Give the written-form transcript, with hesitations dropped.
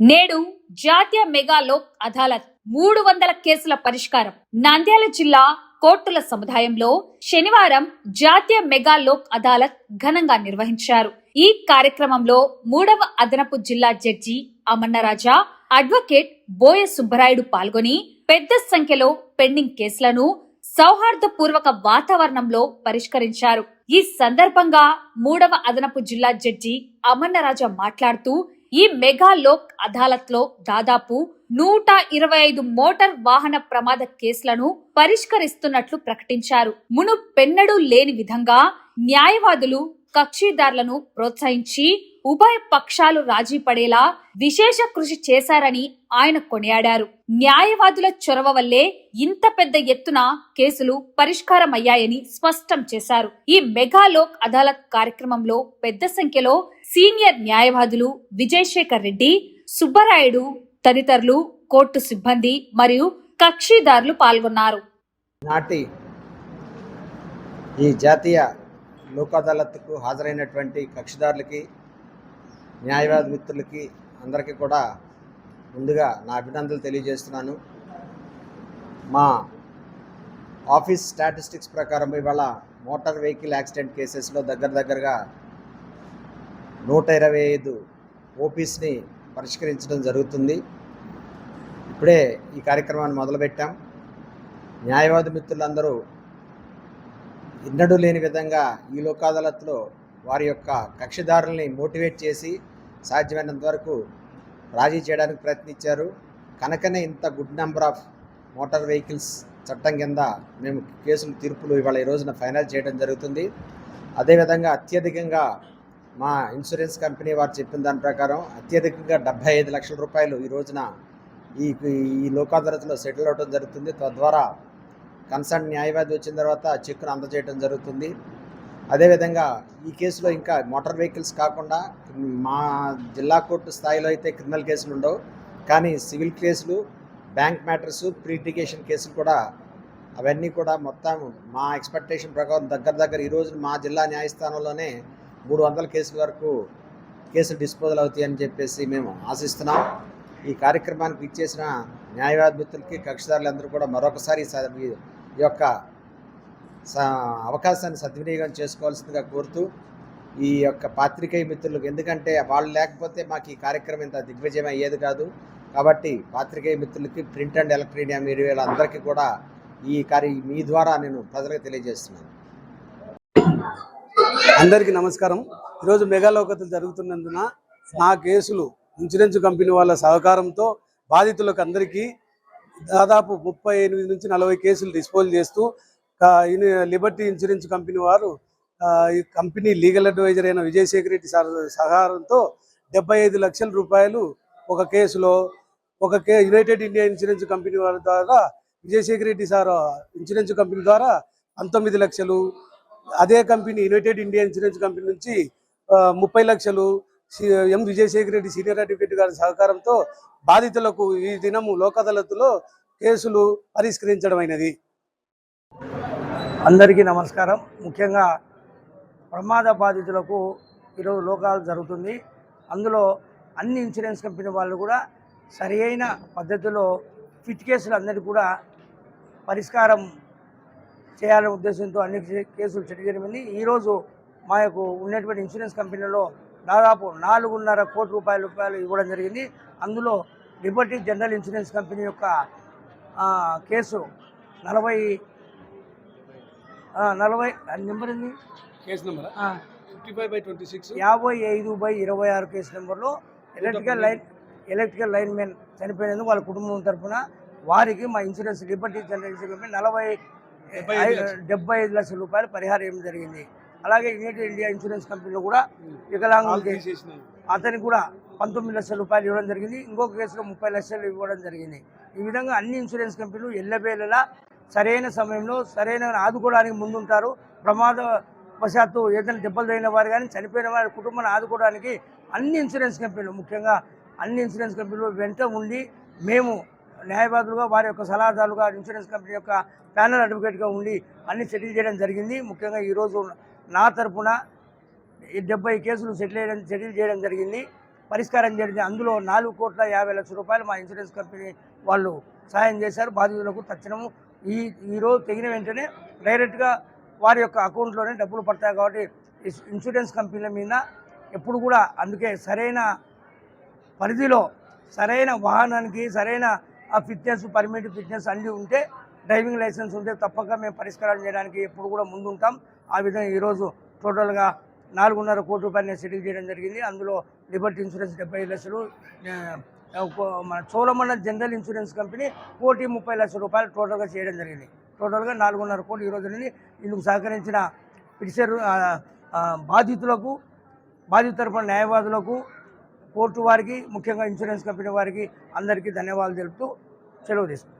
నేడు జాతీయ మెగా లోక్ అదాలత్ 300 కేసుల పరిష్కారం. నంద్యాల జిల్లా కోర్టుల సముదాయంలో శనివారం జాతీయ మెగా లోక్ అదాలత్ ఘనంగా నిర్వహించారు. ఈ కార్యక్రమంలో 3వ అదనపు జిల్లా జడ్జి అమన్నరాజా, అడ్వకేట్ బోయ సుబ్బరాయుడు పాల్గొని పెద్ద సంఖ్యలో పెండింగ్ కేసులను సౌహార్దపూర్వక వాతావరణంలో పరిష్కరించారు. ఈ సందర్భంగా 3వ అదనపు జిల్లా జడ్జి అమన్నరాజా మాట్లాడుతూ, ఈ మెగా లోక్ అదాలత్ లో దాదాపు 125 మోటార్ వాహన ప్రమాద కేసులను పరిష్కరిస్తున్నట్లు ప్రకటించారు. మునుపెన్నడూ లేని విధంగా న్యాయవాదులు కక్షిదారులను ప్రోత్సహించి ఉభయ పక్షాలు రాజీ పడేలా విశేష కృషి చేశారని ఆయన కొనియాడారు. న్యాయవాదుల చొరవ వల్లే ఇంత పెద్ద ఎత్తున కేసులు పరిష్కారమయ్యాయని స్పష్టం చేశారు. ఈ మెగా లోక్ అదాలత్ కార్యక్రమంలో పెద్ద సంఖ్యలో సీనియర్ న్యాయవాదులు విజయశేఖర్ రెడ్డి, సుబ్బరాయుడు తదితరులు, కోర్టు సిబ్బంది మరియు కక్షిదారులు పాల్గొన్నారు. నాటి ఈ జాతీయ లోక్ అదాలత్కు హాజరైనటువంటి కక్షిదారులకి, న్యాయవాద మిత్రులకి అందరికీ కూడా ముందుగా నా అభినందనలు తెలియజేస్తున్నాను. మా ఆఫీస్ స్టాటిస్టిక్స్ ప్రకారం ఇవాళ మోటార్ వెహికల్ యాక్సిడెంట్ కేసెస్లో దగ్గరగా 125 ఓపీస్ని పరిష్కరించడం జరుగుతుంది. ఇప్పుడే ఈ కార్యక్రమాన్ని మొదలుపెట్టాం. న్యాయవాద మిత్రులందరూ ఎన్నడూ లేని విధంగా ఈ లోక్ అదాలత్లో వారి యొక్క కక్షిదారుల్ని మోటివేట్ చేసి సాధ్యమైనంత వరకు రాజీ చేయడానికి ప్రయత్నించారు. కనుకనే ఇంత good number of motor vehicles చట్టం కింద మేము కేసులు తీర్పులు ఇవాళ ఈ రోజున ఫైనల్ చేయడం జరుగుతుంది. అదేవిధంగా అత్యధికంగా మా ఇన్సూరెన్స్ కంపెనీ వారు చెప్పిన దాని ప్రకారం అత్యధికంగా 75 లక్షల రూపాయలు ఈ రోజున ఈ లోక్ అదాలత్లో సెటిల్ అవడం జరుగుతుంది. తద్వారా కన్సర్న్ న్యాయవాది వచ్చిన తర్వాత చెక్కును అందజేయడం జరుగుతుంది. అదేవిధంగా ఈ కేసులో ఇంకా మోటార్ వెహికల్స్ కాకుండా మా జిల్లా కోర్టు స్థాయిలో అయితే క్రిమినల్ కేసులు ఉండవు, కానీ సివిల్ కేసులు, బ్యాంక్ మ్యాటర్స్, ప్రీ లిటిగేషన్ కేసులు కూడా అవన్నీ కూడా మొత్తం మా ఎక్స్పెక్టేషన్ ప్రకారం దగ్గర ఈ రోజు మా జిల్లా న్యాయస్థానంలోనే 300 కేసుల వరకు కేసులు డిస్పోజల్ అవుతాయని చెప్పేసి మేము ఆశిస్తున్నాం. ఈ కార్యక్రమానికి ఇచ్చేసిన న్యాయవాద మిత్రులకి, కక్షిదారులందరూ కూడా మరొకసారి ఈ యొక్క అవకాశాన్ని సద్వినియోగం చేసుకోవాల్సిందిగా కోరుతూ, ఈ యొక్క పాత్రికేయ మిత్రులకు, ఎందుకంటే వాళ్ళు లేకపోతే మాకు ఈ కార్యక్రమం ఇంత దిగ్విజయం అయ్యేది కాదు. కాబట్టి పాత్రికేయ మిత్రులకి, ప్రింట్ అండ్ ఎలక్ట్రానిక్ మీడియా అందరికీ కూడా మీ ద్వారా నేను ప్రజలకు తెలియజేస్తున్నాను. అందరికీ నమస్కారం. ఈరోజు మెగా లోక్ అదాలత్ జరుగుతున్నందున నా కేసులు ఇన్సూరెన్స్ కంపెనీ వాళ్ళ సహకారంతో బాధితులకు అందరికీ దాదాపు 38 నుంచి 40 కేసులు డిస్పోజ్ చేస్తూ లిబర్టీ ఇన్సూరెన్స్ కంపెనీ వారు ఈ కంపెనీ లీగల్ అడ్వైజర్ అయిన విజయశేఖర్ రెడ్డి సార్ సహకారంతో 75 లక్షల రూపాయలు ఒక కేసులో, యునైటెడ్ ఇండియా ఇన్సూరెన్స్ కంపెనీ వారి ద్వారా Vijayasekhar Reddy sir insurance company ద్వారా 19 లక్షలు, అదే company United India insurance company నుంచి 30 లక్షలు ఎం విజయశేఖర్ రెడ్డి సీనియర్ అడ్వకేట్ గారి సహకారంతో బాధితులకు ఈ దినము లోక్ అదాలత్లో కేసులు పరిష్కరించడమైనది. అందరికీ నమస్కారం. ముఖ్యంగా ప్రమాద బాధితులకు ఈరోజు లోక్ అదాలత్ జరుగుతుంది. అందులో అన్ని ఇన్సూరెన్స్ కంపెనీ వాళ్ళు కూడా సరి అయిన పద్ధతిలో ఫిట్ కేసులు అందరికీ కూడా పరిష్కారం చేయాలనే ఉద్దేశంతో అన్ని కేసులు సెటిల్ చేయడం. ఈరోజు మా యొక్క ఉన్నటువంటి ఇన్సూరెన్స్ కంపెనీలో దాదాపు 4.5 కోట్ల రూపాయలు ఇవ్వడం జరిగింది. అందులో లిబర్టీ జనరల్ ఇన్సూరెన్స్ కంపెనీ యొక్క కేసు 40 నెంబర్ ఉంది, కేసు నెంబర్ 55/26 55/26 కేసు నెంబర్లో ఎలక్ట్రికల్ లైన్ మెన్ చనిపోయినందుకు వాళ్ళ కుటుంబం తరఫున వారికి మా insurance Liberty general insurance company 75 లక్షల రూపాయలు పరిహారం ఇవ్వడం జరిగింది. అలాగే యునైటెడ్ ఇండియా ఇన్సూరెన్స్ కంపెనీలో కూడా వికలాంగులకి అతనికి కూడా 19 లక్షల రూపాయలు ఇవ్వడం జరిగింది. ఇంకొక కేసులో 30 లక్షలు ఇవ్వడం జరిగింది. ఈ విధంగా అన్ని ఇన్సూరెన్స్ కంపెనీలు ఎల్లవేళలా సరైన సమయంలో సరైన ఆదుకోవడానికి ముందుంటారు. ప్రమాదవశాత్తు ఏదైనా దెబ్బలు తగిన వారు కానీ చనిపోయిన వారి కుటుంబాన్ని ఆదుకోవడానికి అన్ని ఇన్సూరెన్స్ కంపెనీలు, ముఖ్యంగా అన్ని ఇన్సూరెన్స్ కంపెనీలు వెంట ఉండి మేము న్యాయవాదులుగా, వారి యొక్క సలహాదారులుగా, ఇన్సూరెన్స్ కంపెనీ యొక్క ప్యానల్ అడ్వకేట్గా ఉండి అన్ని సెటిల్ చేయడం జరిగింది. ముఖ్యంగా ఈరోజు నా తరఫున 70 కేసులు సెటిల్ చేయడం జరిగింది. పరిష్కారం జరిగింది. అందులో 4,50,00,000 రూపాయలు మా ఇన్సూరెన్స్ కంపెనీ వాళ్ళు సహాయం చేశారు. బాధితులకు తక్షణము ఈరోజు తెగిన వెంటనే డైరెక్ట్గా వారి యొక్క అకౌంట్లోనే డబ్బులు పడతాయి. కాబట్టి ఇన్సూరెన్స్ కంపెనీల మీద ఎప్పుడు కూడా అందుకే సరైన పరిధిలో సరైన వాహనానికి సరైన ఆ ఫిట్నెస్ పర్మిట్ ఫిట్నెస్ అన్నీ ఉంటే డ్రైవింగ్ లైసెన్స్ ఉంటే తప్పక మేము పరిష్కారం చేయడానికి ఎప్పుడు కూడా ముందుంటాం. ఆ విధంగా ఈరోజు టోటల్గా 4.5 కోట్ల రూపాయలు సెటిల్ చేయడం జరిగింది. అందులో లిబర్టీ ఇన్సూరెన్స్ 75 లక్షలు, మన చోళమండల్ జనరల్ ఇన్సూరెన్స్ కంపెనీ 1,30,00,000 రూపాయలు టోటల్గా చేయడం జరిగింది. టోటల్గా 4.5 కోట్లు ఈరోజు ఇందుకు సహకరించిన పిటిషనర్ బాధితులకు, బాధిత తరపున న్యాయవాదులకు, కోర్టు వారికి, ముఖ్యంగా ఇన్సూరెన్స్ కంపెనీ వారికి అందరికీ ధన్యవాదాలు తెలుపుతూ సెలవు తీసుకుంటాం.